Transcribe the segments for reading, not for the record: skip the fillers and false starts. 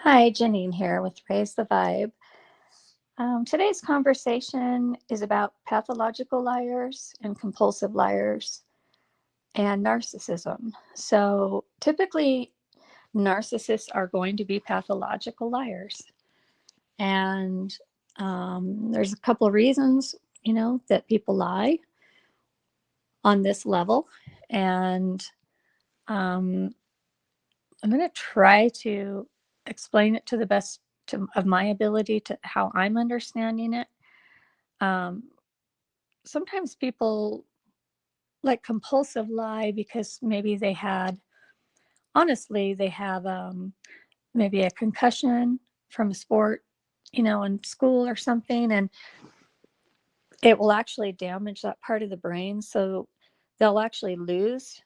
Hi, Janine here with Raise the Vibe. Today's conversation is about pathological liars and compulsive liars and narcissism. So, typically, narcissists are going to be pathological liars. And there's a couple of reasons, that people lie on this level. And um, I'm going to try to explain it to the best of my ability to how I'm understanding it. Um, Sometimes people like compulsive lie because maybe they have maybe a concussion from a sport, in school or something, and it will actually damage that part of the brain. So they'll actually lose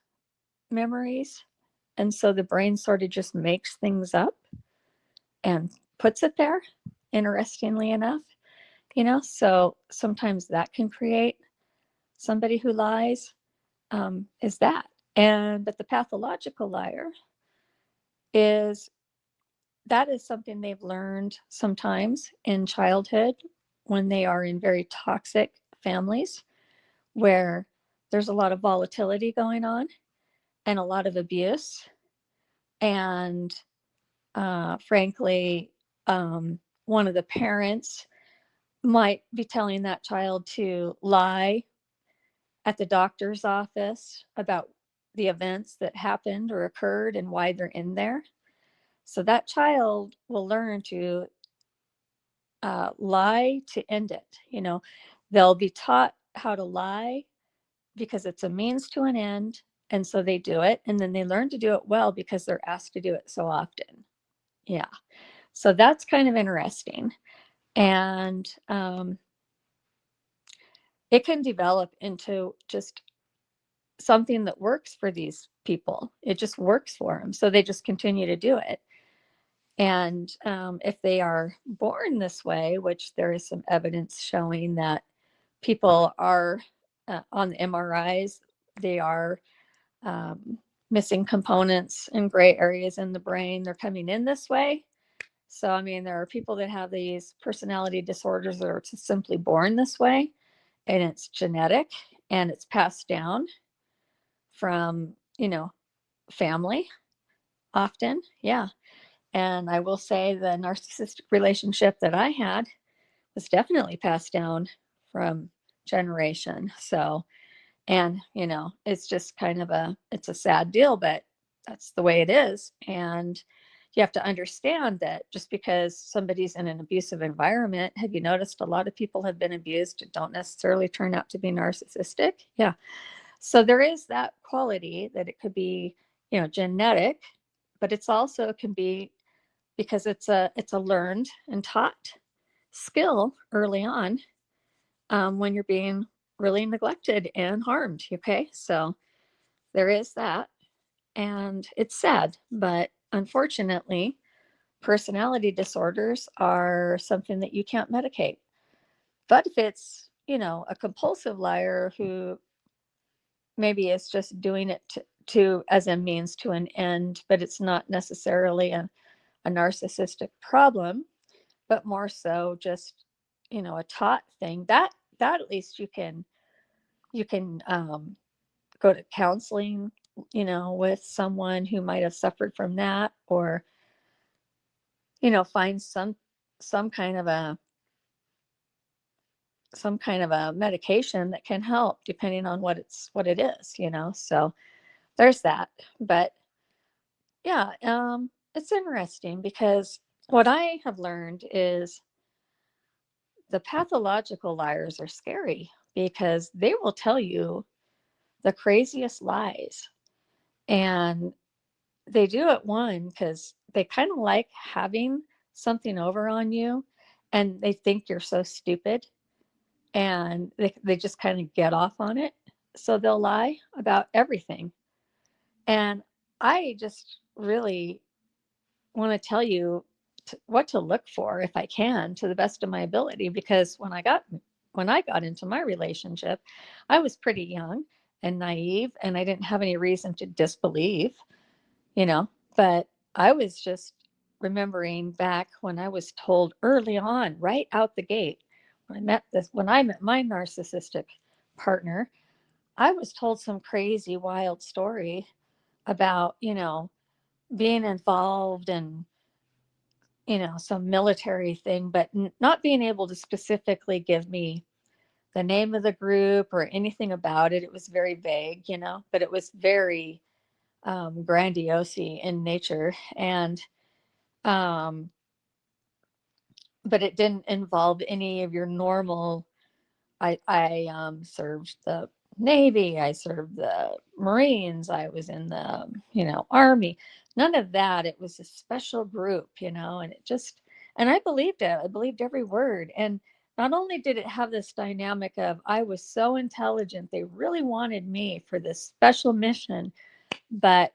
memories. And so the brain sort of just makes things up and puts it there, interestingly enough, so sometimes that can create somebody who lies. Is that. But the pathological liar is that is something they've learned sometimes in childhood when they are in very toxic families where there's a lot of volatility going on and a lot of abuse. And frankly, one of the parents might be telling that child to lie at the doctor's office about the events that happened or occurred and why they're in there. So that child will learn to lie to end it. They'll be taught how to lie because it's a means to an end. And so they do it. And then they learn to do it well because they're asked to do it so often. Yeah. So that's kind of interesting. And it can develop into just something that works for these people. It just works for them. So they just continue to do it. And if they are born this way, which there is some evidence showing that people are on the MRIs, they are missing components in gray areas in the brain. They're coming in this way. So, I mean, there are people that have these personality disorders that are just simply born this way, and it's genetic and it's passed down from, family often. Yeah. And I will say the narcissistic relationship that I had was definitely passed down from generation. So, and it's just kind of it's a sad deal, but that's the way it is. And you have to understand that just because somebody's in an abusive environment, have you noticed a lot of people have been abused and don't necessarily turn out to be narcissistic? Yeah. So there is that quality that it could be, genetic, but it's also can be because it's a learned and taught skill early on, when you're being really neglected and harmed. Okay, so there is that, and it's sad, but unfortunately, personality disorders are something that you can't medicate. But if it's a compulsive liar who maybe is just doing it to as a means to an end, but it's not necessarily a narcissistic problem, but more so just a taught thing, that at least you can go to counseling, with someone who might have suffered from that, or find some kind of a medication that can help depending on what it is, so there's that. But yeah, it's interesting because what I have learned is the pathological liars are scary because they will tell you the craziest lies. And they do it, one, because they kind of like having something over on you and they think you're so stupid and they just kind of get off on it. So they'll lie about everything. And I just really want to tell you what to look for if I can to the best of my ability, because when I got into my relationship, I was pretty young and naive and I didn't have any reason to disbelieve, you know, but I was just remembering back when I was told early on, right out the gate, when I met my narcissistic partner, I was told some crazy, wild story about, being involved in, some military thing, but not being able to specifically give me the name of the group or anything about it. It was very vague, but it was very grandiose in nature. And, um, but it didn't involve any of your normal. I served the Navy, I served the Marines, I was in the, Army. None of that. It was a special group, and it just, and I believed it. I believed every word. And not only did it have this dynamic of I was so intelligent, they really wanted me for this special mission, but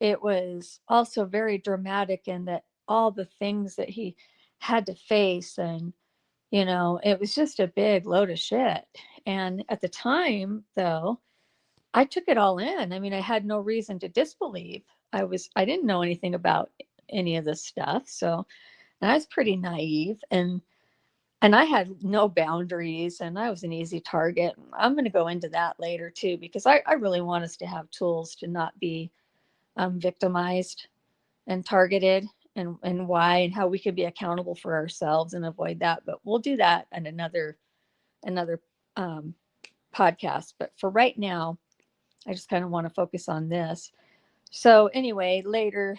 it was also very dramatic in that all the things that he had to face, and it was just a big load of shit. And at the time, though, I took it all in. I mean, I had no reason to disbelieve. I didn't know anything about any of this stuff. So, and I was pretty naive, and I had no boundaries, and I was an easy target. I'm going to go into that later too, because I really want us to have tools to not be victimized and targeted, and why, and how we could be accountable for ourselves and avoid that. But we'll do that in another um, podcast. But for right now, I just kind of want to focus on this. So anyway, later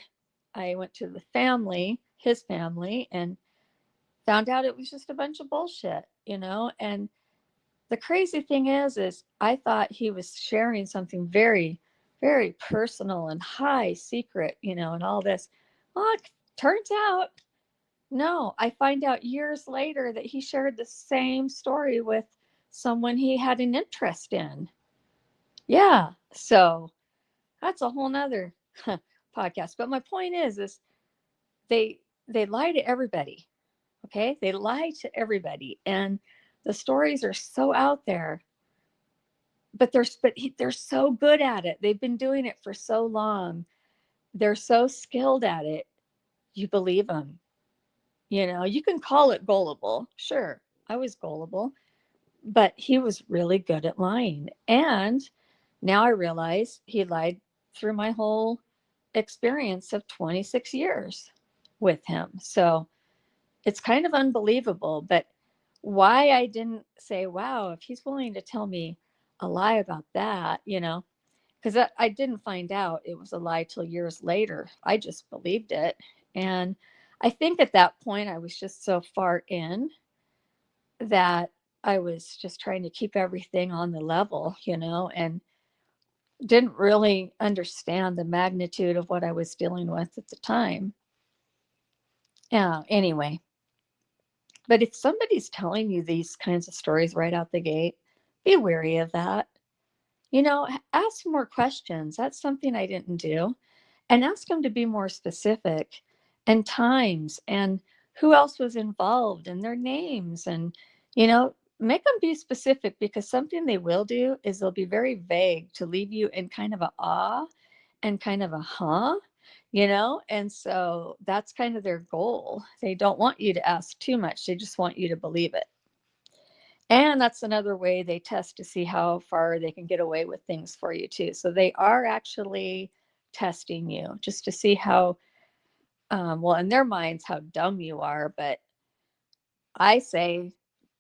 I went to his family, and found out it was just a bunch of bullshit, And the crazy thing is I thought he was sharing something very, very personal and high secret, and all this. Well, it turns out, no. I find out years later that he shared the same story with someone he had an interest in. Yeah. So that's a whole nother podcast. But my point is they lie to everybody. Okay. They lie to everybody. And the stories are so out there, but they're so good at it. They've been doing it for so long. They're so skilled at it. You believe them. You can call it gullible. Sure. I was gullible, but he was really good at lying. And now I realize he lied through my whole experience of 26 years with him. So it's kind of unbelievable. But why I didn't say, wow, if he's willing to tell me a lie about that, because I didn't find out it was a lie till years later. I just believed it. And I think at that point, I was just so far in that I was just trying to keep everything on the level, and didn't really understand the magnitude of what I was dealing with at the time. Yeah, anyway. But if somebody's telling you these kinds of stories right out the gate, be wary of that. Ask more questions. That's something I didn't do. And ask them to be more specific, and times, and who else was involved, and their names, and make them be specific, because something they will do is they'll be very vague to leave you in kind of a awe and kind of a and so that's kind of their goal. They don't want you to ask too much, they just want you to believe it. And that's another way they test to see how far they can get away with things for you too. So they are actually testing you just to see how, well, in their minds, how dumb you are. But I say,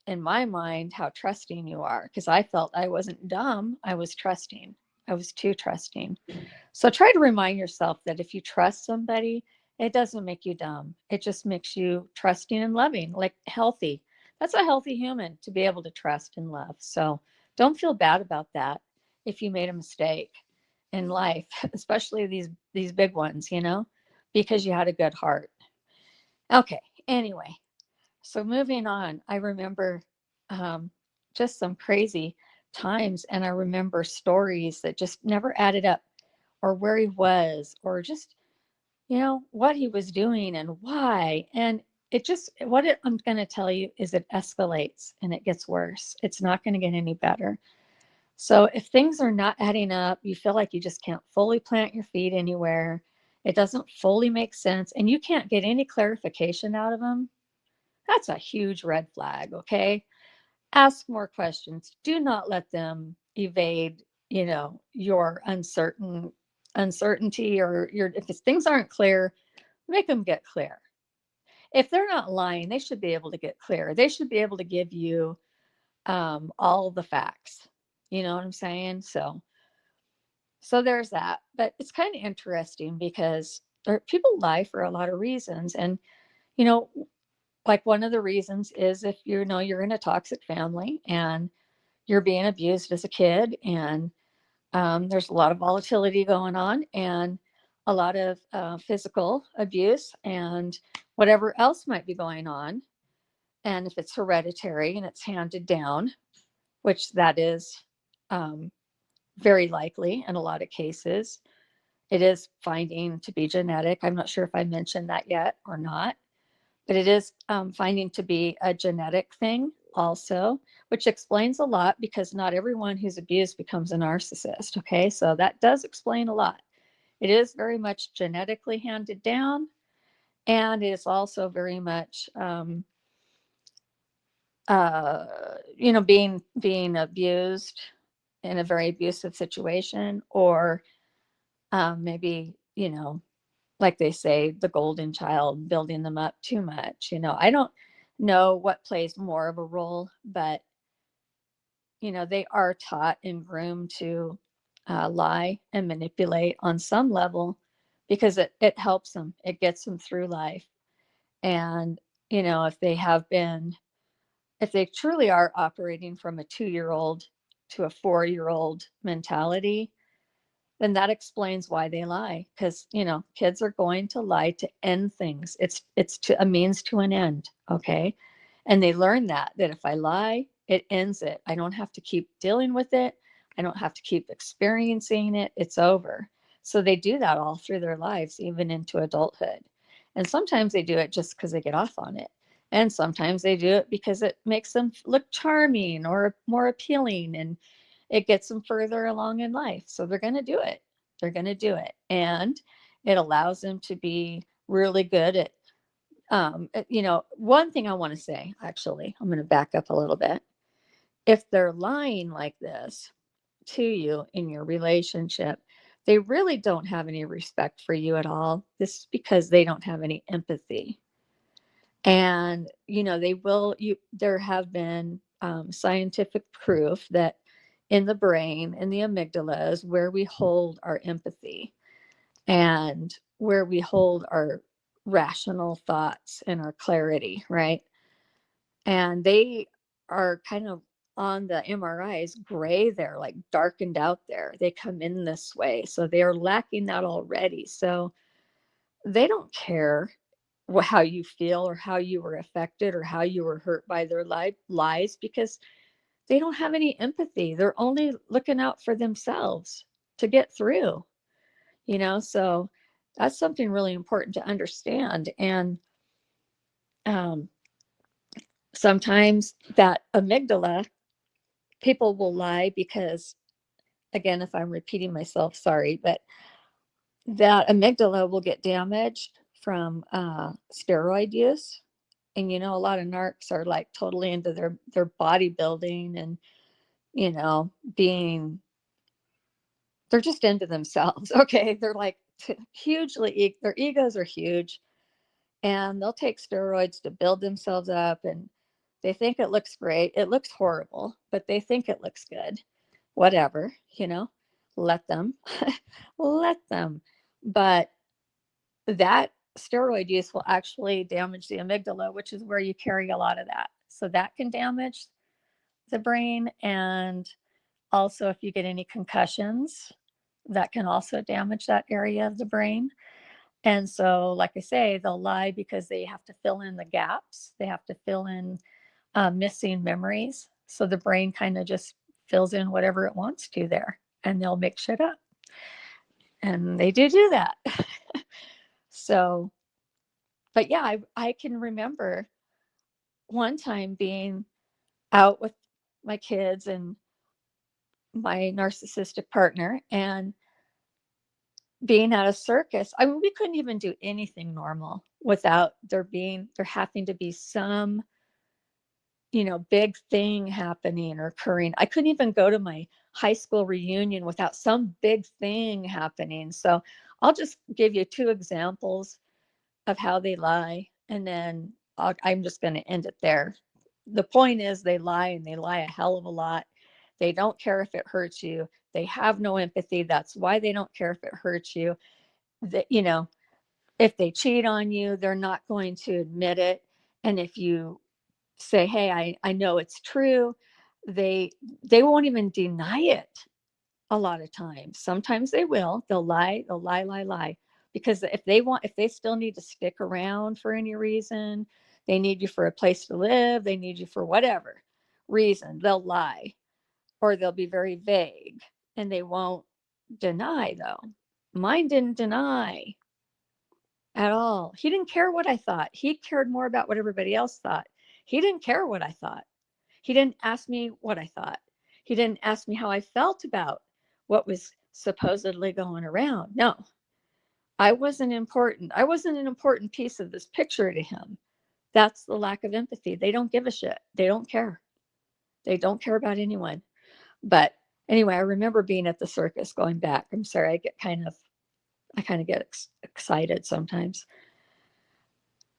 in my mind, how trusting you are, because I felt I wasn't dumb. I was trusting. I was too trusting. So try to remind yourself that if you trust somebody, it doesn't make you dumb. It just makes you trusting and loving, like healthy. That's a healthy human, to be able to trust and love. So don't feel bad about that if you made a mistake in life, especially these big ones, because you had a good heart. Okay. Anyway, so moving on, I remember um, just some crazy times, and I remember stories that just never added up, or where he was, or just, what he was doing and why. And I'm going to tell you is it escalates and it gets worse. It's not going to get any better. So if things are not adding up, you feel like you just can't fully plant your feet anywhere. It doesn't fully make sense, and you can't get any clarification out of them. That's a huge red flag, okay? Ask more questions. Do not let them evade, your uncertainty, or your, if things aren't clear, make them get clear. If they're not lying, they should be able to get clear. They should be able to give you all the facts. You know what I'm saying? So there's that. But it's kind of interesting because people lie for a lot of reasons. And, you know, like one of the reasons is if you're in a toxic family and you're being abused as a kid, and there's a lot of volatility going on, and a lot of physical abuse and whatever else might be going on. And if it's hereditary and it's handed down, which that is um, very likely in a lot of cases, it is finding to be genetic. I'm not sure if I mentioned that yet or not, but it is finding to be a genetic thing also, which explains a lot because not everyone who's abused becomes a narcissist. Okay, so that does explain a lot. It is very much genetically handed down, and it is also very much, being abused in a very abusive situation, or maybe like they say, the golden child, building them up too much. I don't know what plays more of a role, but they are taught and groomed to lie and manipulate on some level because it helps them, it gets them through life. And if they have been, if they truly are operating from a 2-year-old to a 4-year-old mentality, then that explains why they lie. Because kids are going to lie to end things. It's to a means to an end. Okay, and they learn that if I lie, it ends it. I don't have to keep dealing with it. I don't have to keep experiencing it. It's over. So they do that all through their lives, even into adulthood. And sometimes they do it just because they get off on it, and sometimes they do it because it makes them look charming or more appealing, and it gets them further along in life. So they're going to do it. They're going to do it. And it allows them to be really good at, one thing I want to say, actually, I'm going to back up a little bit. If they're lying like this to you in your relationship, they really don't have any respect for you at all. This is because they don't have any empathy. And, there have been scientific proof that in the brain, in the amygdala, is where we hold our empathy and where we hold our rational thoughts and our clarity, right? And they are kind of on the MRIs gray there, like darkened out there. They come in this way. So they are lacking that already. So they don't care how you feel or how you were affected or how you were hurt by their lies, because they don't have any empathy. They're only looking out for themselves to get through, so that's something really important to understand. And um, sometimes that amygdala, people will lie because, again, if I'm repeating myself, sorry, but that amygdala will get damaged from steroid use. And a lot of narcs are like totally into their bodybuilding and being, they're just into themselves. Okay, they're like hugely, their egos are huge, and they'll take steroids to build themselves up, and they think it looks great. It looks horrible, but they think it looks good. Whatever, let them. Let them. But that steroid use will actually damage the amygdala, which is where you carry a lot of that. So that can damage the brain. And also, if you get any concussions, that can also damage that area of the brain. And so, like I say, they'll lie because they have to fill in the gaps. They have to fill in missing memories. So the brain kind of just fills in whatever it wants to there, and they'll make shit up. And they do that. So, but yeah, I can remember one time being out with my kids and my narcissistic partner, and being at a circus, I mean, we couldn't even do anything normal without there having to be some, big thing happening or occurring. I couldn't even go to my high school reunion without some big thing happening. So I'll just give you two examples of how they lie, and then I'm just going to end it there. The point is, they lie, and they lie a hell of a lot. They don't care if it hurts you. They have no empathy. That's why they don't care if it hurts you. That, if they cheat on you, they're not going to admit it. And if you say, hey, I know it's true, they they won't even deny it a lot of times. Sometimes they will. They'll lie. Because if they still need to stick around for any reason, they need you for a place to live, they need you for whatever reason, they'll lie, or they'll be very vague, and they won't deny, though. Mine didn't deny at all. He didn't care what I thought. He cared more about what everybody else thought. He didn't care what I thought. He didn't ask me what I thought. He didn't ask me how I felt about what was supposedly going around. No, I wasn't important. I wasn't an important piece of this picture to him. That's the lack of empathy. They don't give a shit. They don't care. They don't care about anyone. But anyway, I remember being at the circus going back. I'm sorry, I kind of get excited sometimes.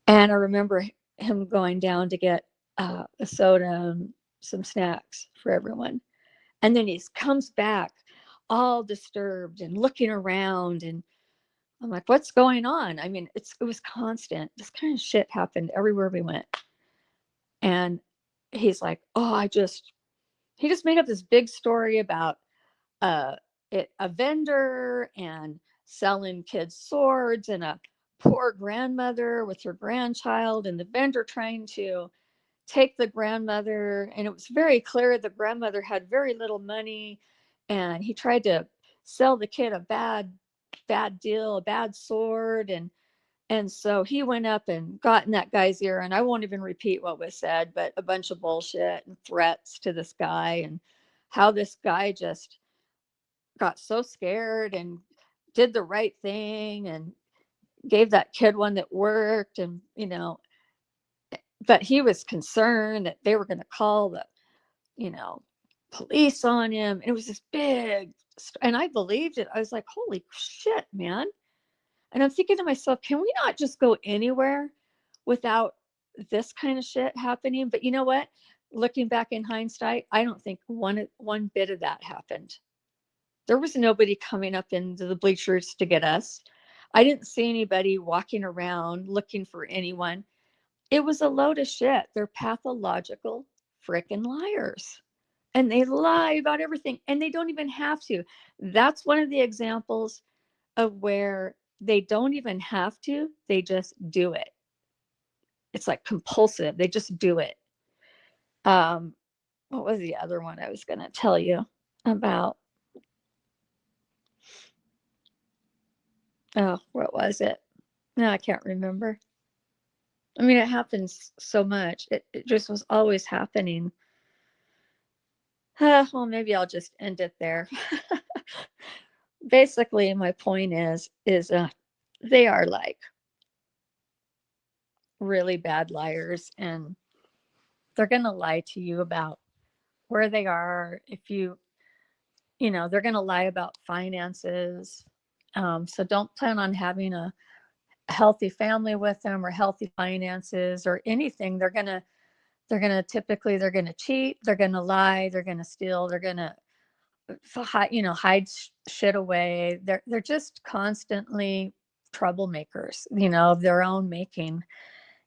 And I remember him going down to get a soda and some snacks for everyone. And then he comes back all disturbed and looking around. And I'm like, what's going on? I mean, it was constant. This kind of shit happened everywhere we went. And he's like, he just made up this big story about uh, a vendor and selling kids swords, and a poor grandmother with her grandchild, and the vendor trying to take the grandmother. And it was very clear the grandmother had very little money, and he tried to sell the kid a bad deal, a bad sword. And so he went up and got in that guy's ear, and I won't even repeat what was said, but a bunch of bullshit and threats to this guy, and how this guy just got so scared and did the right thing and gave that kid one that worked. And but he was concerned that they were going to call the you know police on him. And it was this big, and I believed it. I was like, holy shit, man. And I'm thinking to myself, can we not just go anywhere without this kind of shit happening? But you know what, looking back in hindsight, I don't think one bit of that happened. There was nobody coming up into the bleachers to get us. I didn't see anybody walking around looking for anyone. It was a load of shit. They're pathological freaking liars. And they lie about everything, and they don't even have to. That's one of the examples of where they don't even have to, they just do it. It's like compulsive. They just do it. Um, what was the other one I was going to tell you about? Oh, what was it? No, I can't remember. I mean, it happens so much. It just was always happening. Well, maybe I'll just end it there. Basically, my point is they are like really bad liars, and they're going to lie to you about where they are. If they're going to lie about finances. So don't plan on having a healthy family with them, or healthy finances, or anything. They're going to cheat, they're going to lie, they're going to steal, they're going to hide shit away. They're just constantly troublemakers, of their own making.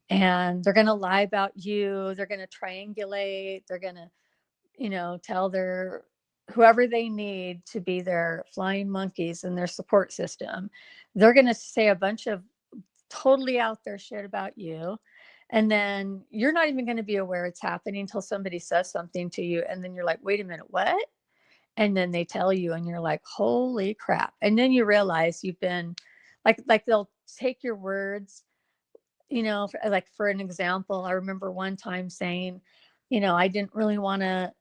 And they're going to lie about you. They're going to triangulate. They're going to, tell their whoever they need to be their flying monkeys in their support system. They're going to say a bunch of totally out there shit about you. And then you're not even going to be aware it's happening until somebody says something to you. And then you're like, wait a minute, what? And then they tell you, and you're like, holy crap. And then you realize you've been like they'll take your words, like for an example, I remember one time saying, I didn't really want to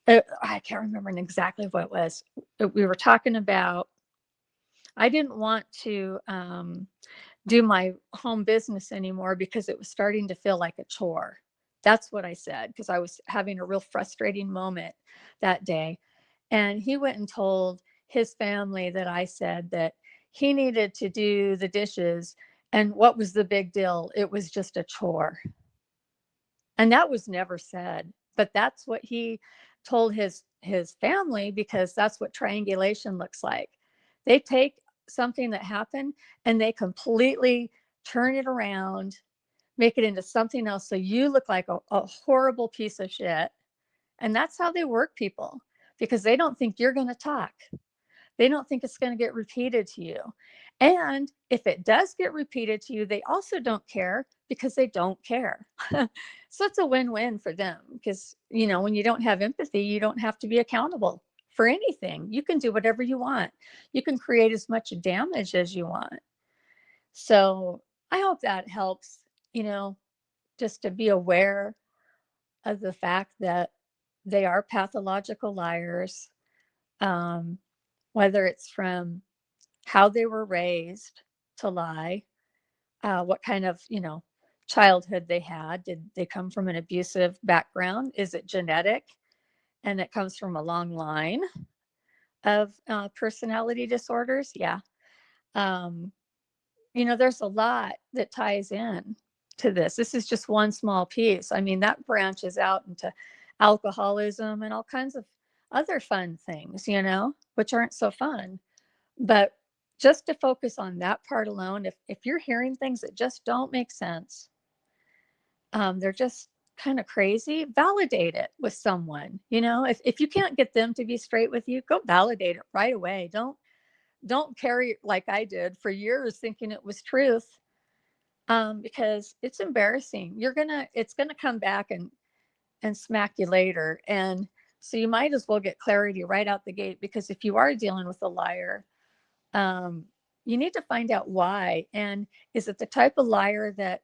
I can't remember exactly what it was. We were talking about, I didn't want to do my home business anymore because it was starting to feel like a chore. That's what I said, because I was having a real frustrating moment that day. And he went and told his family that I said that he needed to do the dishes. And what was the big deal? It was just a chore. And that was never said, but that's what he told his family, because that's what triangulation looks like. They take something that happened and they completely turn it around, make it into something else, so you look like a horrible piece of shit. And that's how they work people, because they don't think you're going to talk. They don't think it's going to get repeated to you. And if it does get repeated to you, they also don't care, because they don't care. So it's a win-win for them, because, when you don't have empathy, you don't have to be accountable for anything. You can do whatever you want. You can create as much damage as you want. So I hope that helps, just to be aware of the fact that they are pathological liars, um, whether it's from how they were raised to lie, what kind of, childhood they had. Did they come from an abusive background? Is it genetic? And it comes from a long line of personality disorders. Yeah. Um, there's a lot that ties in to this. This is just one small piece. I mean, that branches out into alcoholism and all kinds of other fun things, which aren't so fun. But just to focus on that part alone, if you're hearing things that just don't make sense, they're just kind of crazy, validate it with someone. If you can't get them to be straight with you, go validate it right away. Don't carry it like I did for years thinking it was truth, because it's embarrassing. It's gonna come back and smack you later. And so you might as well get clarity right out the gate, because if you are dealing with a liar, um, you need to find out why. And is it the type of liar that,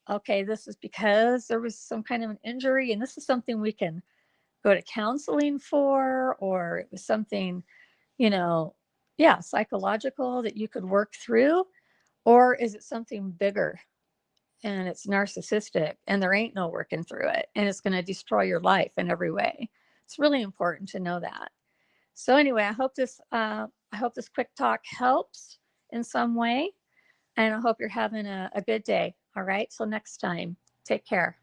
okay, this is because there was some kind of an injury and this is something we can go to counseling for, or it was something, yeah, psychological that you could work through? Or is it something bigger and it's narcissistic and there ain't no working through it and it's going to destroy your life in every way? It's really important to know that. So anyway, I hope this quick talk helps in some way, and I hope you're having a good day. All right, till next time, take care.